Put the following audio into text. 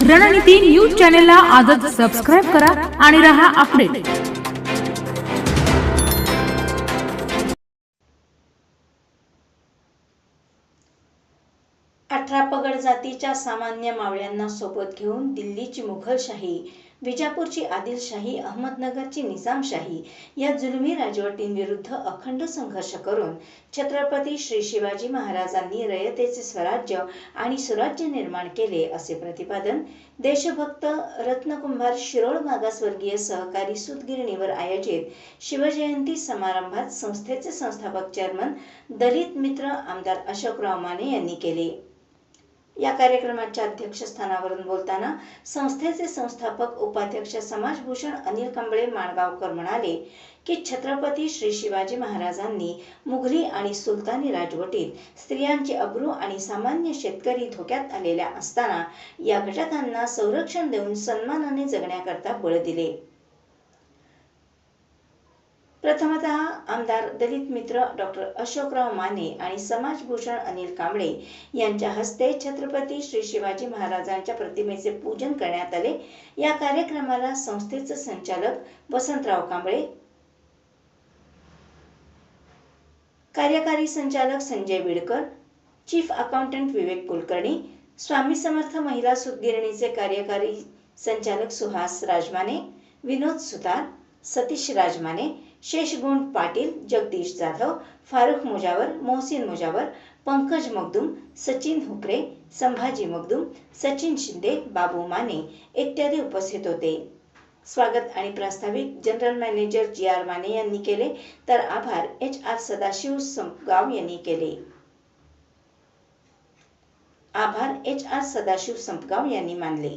रणनीती न्यूज चॅनलला आजच सबस्क्राइब करा आणि रहा अपडेट। 18 पगड जातीच्या सामान्य मावळ्यांना सोबत घेऊन दिल्लीची मुघलशाही, विजापूरची आदिलशाही, अहमदनगरची निजामशाही या जुलमी राजवटींविरुद्ध अखंड संघर्ष करून छत्रपती श्री शिवाजी महाराजांनी रयतेचे स्वराज्य आणि सुराज्य निर्माण केले, असे प्रतिपादन देशभक्त रत्नकुंभार शिरोळ मागासवर्गीय सहकारी सूतगिरणीवर आयोजित शिवजयंती समारंभात संस्थेचे संस्थापक चेअरमन दलित मित्र आमदार अशोकराव माने यांनी केले। या कार्यक्रमाच्या अध्यक्षस्थानावरून बोलताना संस्थेचे संस्थापक उपाध्यक्ष समाजभूषण अनिल कांबळे माणगावकर म्हणाले की छत्रपती श्री शिवाजी महाराजांनी मुघली आणि सुलतानी राजवटीत स्त्रियांची अब्रू आणि सामान्य शेतकरी धोक्यात आलेल्या असताना या घटकांना संरक्षण देऊन सन्मानाने जगण्याकरता बळ दिले। प्रथमतः आमदार दलित मित्र डॉक्टर अशोकराव माने आणि समाजभूषण अनिल कांबळे यांच्या हस्ते छत्रपती श्री शिवाजी महाराजांच्या प्रतिमेचे पूजन करण्यात आले। या कार्यक्रमाला संस्थेचे संचालक वसंतराव कांबळे, कार्यकारी संचालक संजय विडकर, चीफ अकाउंटंट विवेक कुलकर्णी, स्वामी समर्थ महिला सूतगिरणीचे कार्यकारी संचालक सुहास राजमाने, विनोद सुतार, सतीश राजमाने, शेषगुण पाटील, जगदीश जाधव, फारुख मुजावर, मोहसिन मुजावर, पंकज मगदूम, सचिन हुकरे, संभाजी मगदूम, सचिन शिंदे, बाबू माने इत्यादी उपस्थित होते। स्वागत आणि प्रास्ताविक जनरल मॅनेजर जी.आर. माने यांनी केले, तर आभार एच.आर. सदाशिव संपगाव यांनी केले। आभार एच.आर. सदाशिव संपगाव यांनी मानले।